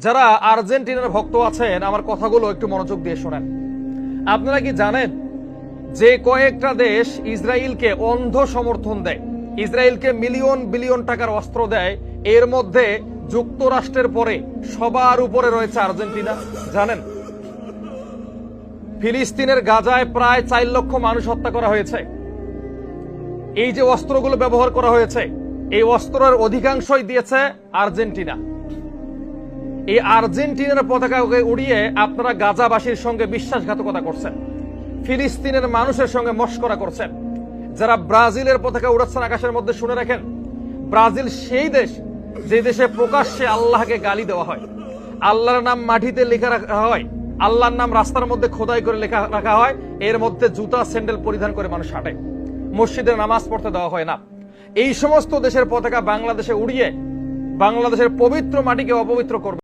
যারা আর্জেন্টিনার ভক্ত আছেন আমার কথাগুলো একটু মনোযোগ দিয়ে শোনেন। আপনারা কি জানেন যে কয়েকটা দেশ ইসরায়েলকে অন্ধ সমর্থন দেয়, ইসরায়েলকে মিলিয়ন বিলিয়ন টাকার অস্ত্র দেয়, এর মধ্যে যুক্তরাষ্ট্রের পরে সবার উপরে রয়েছে আর্জেন্টিনা? জানেন ফিলিস্তিনের গাজায় প্রায় 4 লক্ষ মানুষ হত্যা করা হয়েছে। এই যে অস্ত্রগুলো ব্যবহার করা হয়েছে, এই অস্ত্রের অধিকাংশই দিয়েছে আর্জেন্টিনা। এই আর্জেন্টিনার পতাকাকে উড়িয়ে আপনারা গাজাবাসীর সঙ্গে বিশ্বাসঘাতকতা করছেন, ফিলিস্তিনের মানুষের সঙ্গে মস্করা করছেন। যারা ব্রাজিলের পতাকা উড়াচ্ছেন আকাশের মধ্যে, শুনে রাখেন, ব্রাজিল সেই দেশ যে দেশে প্রকাশ্যে আল্লাহকে গালি দেওয়া হয়, আল্লাহর নাম মাটিতে লেখা রাখা হয়, আল্লাহর নাম রাস্তার মধ্যে খোদাই করে লেখা রাখা হয়, এর মধ্যে জুতা স্যান্ডেল পরিধান করে মানুষ হাঁটে, মসজিদে নামাজ পড়তে দেওয়া হয় না। এই সমস্ত দেশের পতাকা বাংলাদেশে উড়িয়ে বাংলাদেশের পবিত্র মাটিকে অপবিত্র করবে।